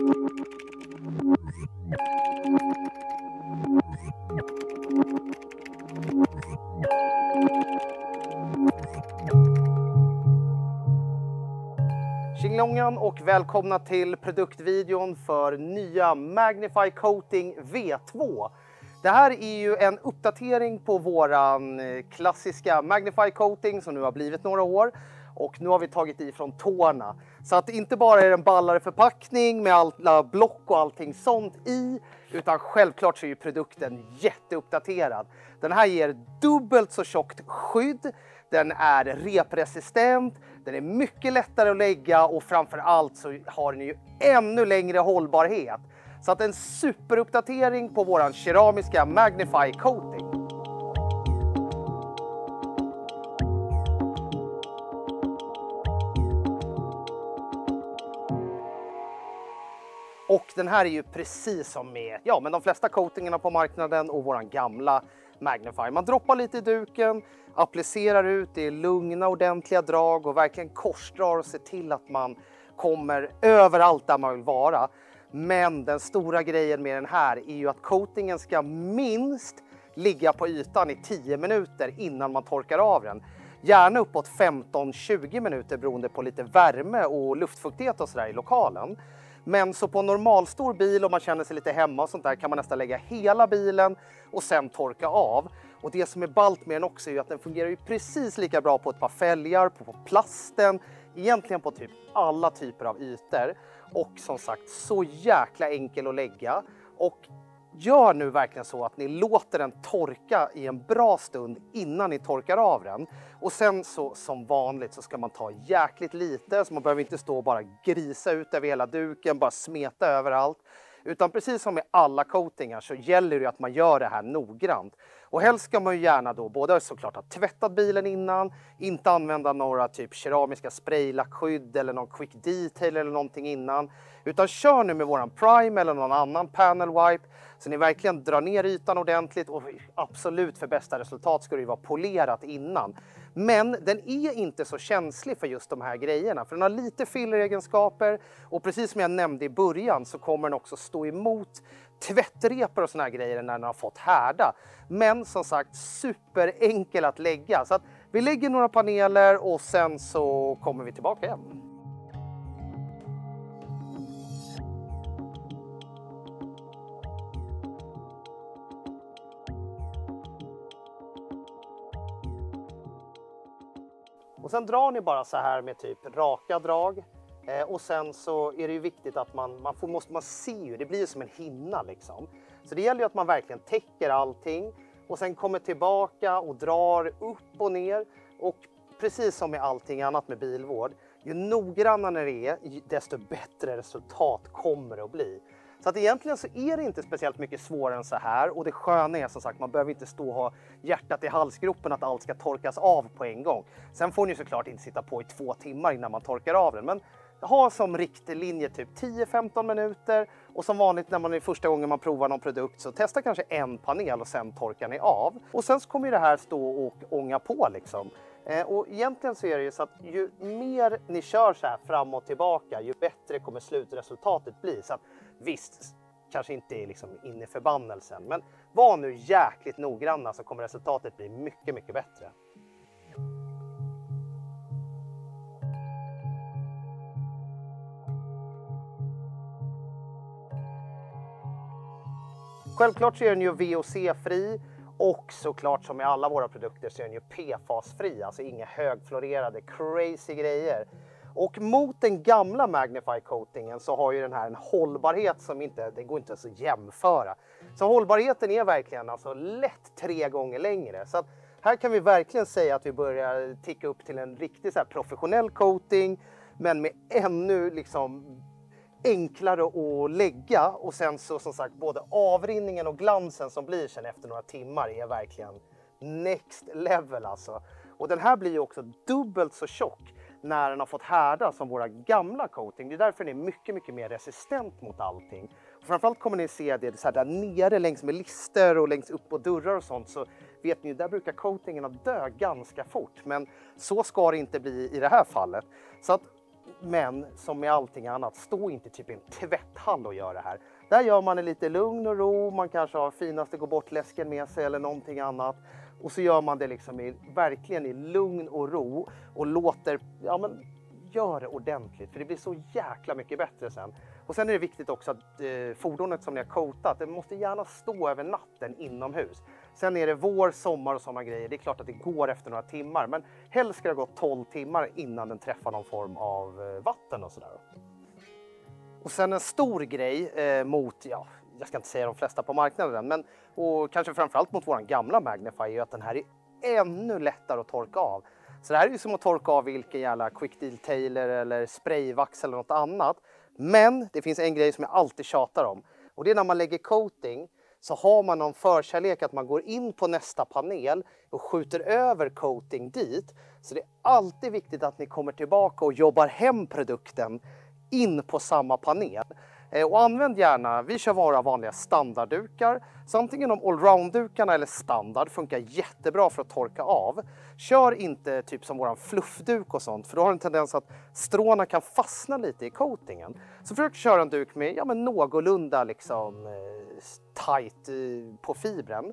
Tjinglongan och välkomna till produktvideon för nya Magnify Coating V2. Det här är ju en uppdatering på våran klassiska Magnify Coating som nu har blivit några år. Och nu har vi tagit ifrån tårna. Så att inte bara är det en ballare förpackning med alla block och allting sånt i. Utan självklart så är ju produkten jätteuppdaterad. Den här ger dubbelt så tjockt skydd. Den är represistent. Den är mycket lättare att lägga och framför allt så har den ju ännu längre hållbarhet. Så att en superuppdatering på våran keramiska Magnify Coating. Och den här är ju precis som med de flesta coatingarna på marknaden och våran gamla Magnify. Man droppar lite i duken, applicerar ut i lugna ordentliga drag och verkligen korsdrar och ser till att man kommer överallt där man vill vara. Men den stora grejen med den här är ju att coatingen ska minst ligga på ytan i 10 minuter innan man torkar av den. Gärna uppåt 15-20 minuter beroende på lite värme och luftfuktighet och sådär i lokalen. Men så på en normalstor bil om man känner sig lite hemma och sånt där kan man nästan lägga hela bilen och sen torka av. Och det som är ballt med den också är ju att den fungerar ju precis lika bra på ett par fälgar, på plasten, egentligen på typ alla typer av ytor. Och som sagt så jäkla enkel att lägga. Och gör nu verkligen så att ni låter den torka i en bra stund innan ni torkar av den. Och sen så som vanligt så ska man ta jäkligt lite, så man behöver inte stå och bara grisa ut över hela duken, bara smeta överallt. Utan precis som med alla coatingar så gäller det att man gör det här noggrant. Och helst ska man ju gärna då både såklart ha tvättat bilen innan, inte använda några typ keramiska spraylackskydd eller någon quick detail eller någonting innan. Utan kör nu med våran prime eller någon annan panel wipe så ni verkligen drar ner ytan ordentligt och absolut för bästa resultat ska det ju vara polerat innan. Men den är inte så känslig för just de här grejerna för den har lite filleregenskaper och precis som jag nämnde i början så kommer den också stå emot tvättrepor och såna här grejer när den har fått härda. Men som sagt superenkel att lägga så att vi lägger några paneler och sen så kommer vi tillbaka igen. Och sen drar ni bara så här med typ raka drag. Och sen så är det ju viktigt att man ser ju, det blir ju som en hinna liksom. Så det gäller ju att man verkligen täcker allting. Och sen kommer tillbaka och drar upp och ner. Och precis som med allting annat med bilvård. Ju noggrannare det är, desto bättre resultat kommer det att bli. Så att egentligen så är det inte speciellt mycket svårare än så här. Och det sköna är som sagt, man behöver inte stå och ha hjärtat i halsgropen att allt ska torkas av på en gång. Sen får ni såklart inte sitta på i 2 timmar innan man torkar av den. Men ha som riktlinje typ 10-15 minuter. Och som vanligt när man är första gången man provar någon produkt så testa kanske en panel och sen torkar ni av. Och sen så kommer det här stå och ånga på liksom. Och egentligen så är det ju så att ju mer ni kör så här fram och tillbaka ju bättre kommer slutresultatet bli. Så att visst, kanske inte är liksom in i förbannelsen, men var nu jäkligt noggranna så kommer resultatet bli mycket, mycket bättre. Självklart så är den ju VOC-fri och såklart som med alla våra produkter så är den ju PFAS-fri, alltså inga högfluorerade crazy grejer. Och mot den gamla Magnify coatingen så har ju den här en hållbarhet som det går inte ens att jämföra. Så hållbarheten är verkligen alltså lätt 3 gånger längre. Så att här kan vi verkligen säga att vi börjar ticka upp till en riktigt så här professionell coating men med ännu liksom enklare att lägga. Och sen så som sagt både avrinningen och glansen som blir sen efter några timmar är verkligen next level alltså. Och den här blir ju också dubbelt så tjock när den har fått härda som våra gamla coating. Det är därför den är mycket, mycket mer resistent mot allting. Och framförallt kommer ni se det så här där nere längs med lister och längs upp på dörrar och sånt, så vet ni, där brukar coatingarna dö ganska fort. Men så ska det inte bli i det här fallet. Så att Men som med allting annat, stå inte typ i en tvätthall och gör det här. Där gör man i lite lugn och ro, man kanske har finaste gå bort-läsken med sig eller någonting annat. Och så gör man det liksom verkligen i lugn och ro och låter, ja men gör det ordentligt för det blir så jäkla mycket bättre sen. Och sen är det viktigt också att fordonet som ni har coatat, det måste gärna stå över natten inomhus. Sen är det vår, sommar och sådana grejer. Det är klart att det går efter några timmar, men helst ska det gå 12 timmar innan den träffar någon form av vatten och sådär. Och sen en stor grej mot, ja, jag ska inte säga de flesta på marknaden, men och kanske framförallt mot våran gamla Magnify är att den här är ännu lättare att torka av. Så det här är ju som att torka av vilken jävla Quick Deal Tailor eller sprayvax eller något annat. Men det finns en grej som jag alltid tjatar om. Och det är när man lägger coating så har man någon förkärlek att man går in på nästa panel och skjuter över coating dit. Så det är alltid viktigt att ni kommer tillbaka och jobbar hem produkten in på samma panel. Och använd gärna, vi kör våra vanliga standarddukar. Så antingen de allround-dukarna eller standard funkar jättebra för att torka av. Kör inte typ som våran fluffduk och sånt, för då har en tendens att stråna kan fastna lite i coatingen. Så försök köra en duk med, ja, men någorlunda liksom tight på fibren.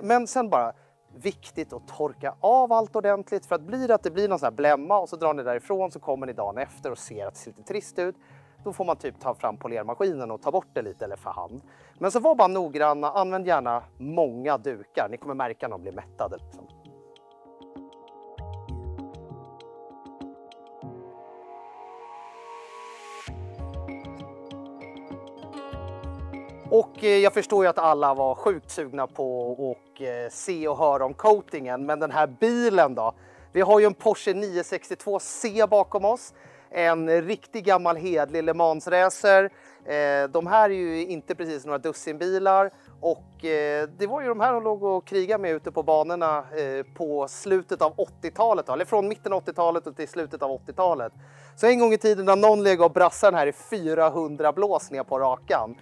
Men sen bara viktigt att torka av allt ordentligt, för att det blir någon sån här blämma och så drar ni därifrån, så kommer ni dagen efter och ser att det ser lite trist ut. Då får man typ ta fram polermaskinen och ta bort det lite eller för hand. Men så var bara noggranna, använd gärna många dukar. Ni kommer märka när de blir mättade. Liksom. Och jag förstår ju att alla var sjukt sugna på att se och höra om coatingen. Men den här bilen då? Vi har ju en Porsche 962C bakom oss. En riktig gammal hedlig Le Mans-racer. De här är ju inte precis några dussinbilar. Och det var ju de här de låg och krigade med ute på banorna på slutet av 80-talet. Eller från mitten av 80-talet och till slutet av 80-talet. Så en gång i tiden när någon lägger och brassade den här i 400 blås ner på rakan.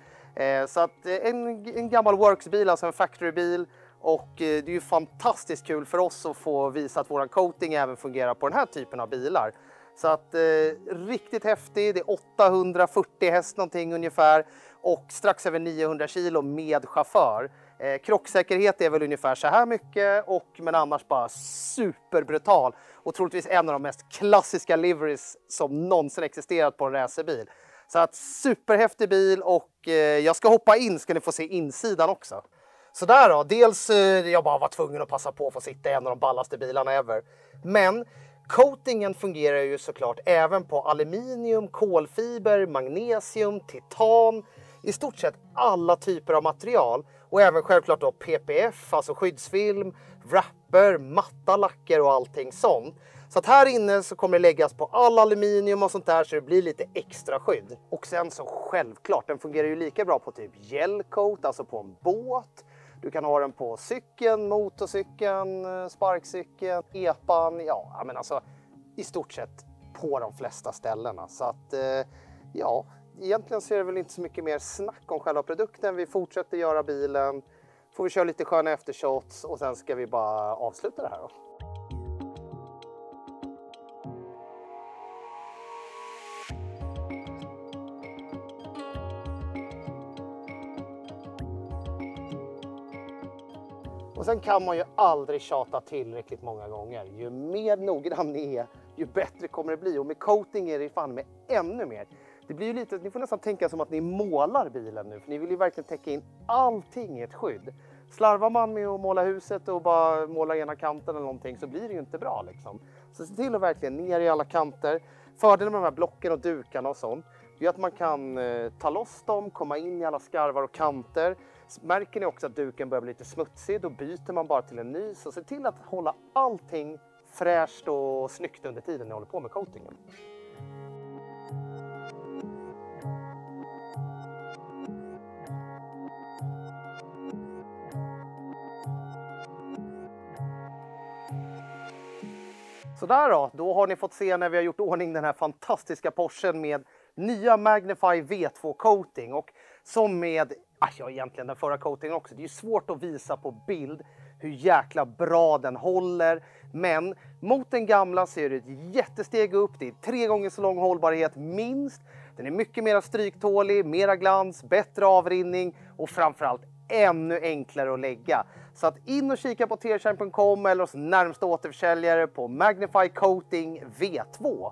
Så att en gammal worksbil, alltså en factorybil. Och det är ju fantastiskt kul för oss att få visa att våran coating även fungerar på den här typen av bilar. Så att riktigt häftig, det är 840 häst någonting ungefär och strax över 900 kilo med chaufför. Krocksäkerhet är väl ungefär så här mycket, men annars bara superbrutal. Och troligtvis en av de mest klassiska liveries som någonsin existerat på en racerbil. Så att superhäftig bil, och jag ska hoppa in, ska ni få se insidan också. Så där då, dels jag bara var tvungen att passa på att få sitta i en av de ballaste bilarna ever. Men coatingen fungerar ju såklart även på aluminium, kolfiber, magnesium, titan, i stort sett alla typer av material. Och även självklart då PPF, alltså skyddsfilm, wrapper, matta lacker och allting sånt. Så att här inne så kommer det läggas på all aluminium och sånt där, så det blir lite extra skydd. Och sen så självklart, den fungerar ju lika bra på typ gelcoat, alltså på en båt. Du kan ha den på cykeln, motorcykeln, sparkcykeln, epan, ja men alltså i stort sett på de flesta ställena. Så att ja, egentligen så är det väl inte så mycket mer snack om själva produkten. Vi fortsätter göra bilen, får vi köra lite sköna eftershots och sen ska vi bara avsluta det här då. Och sen kan man ju aldrig tjata tillräckligt många gånger. Ju mer noggrann ni är, ju bättre kommer det bli. Och med coating är det fan med ännu mer. Det blir ju lite, ni får nästan tänka som att ni målar bilen nu. För ni vill ju verkligen täcka in allting i ett skydd. Slarvar man med att måla huset och bara måla ena kanten eller någonting, så blir det ju inte bra liksom. Så se till att verkligen ner i alla kanter. Fördelen med de här blocken och dukarna och sånt, det är att man kan ta loss dem, komma in i alla skarvar och kanter. Märker ni också att duken börjar bli lite smutsig, då byter man bara till en ny. Så se till att hålla allting fräscht och snyggt under tiden ni håller på med coatingen. Så där då har ni fått se när vi har gjort ordning den här fantastiska Porschen med nya Magnify V2 coating. Och som med egentligen den förra coatingen också, det är ju svårt att visa på bild hur jäkla bra den håller. Men mot den gamla så är det ett jättesteg upp. Det är 3 gånger så lång hållbarhet minst. Den är mycket mer stryktålig, mera glans, bättre avrinning och framförallt ännu enklare att lägga. Så att in och kika på Tershine.com eller hos närmsta återförsäljare på Magnify Coating V2.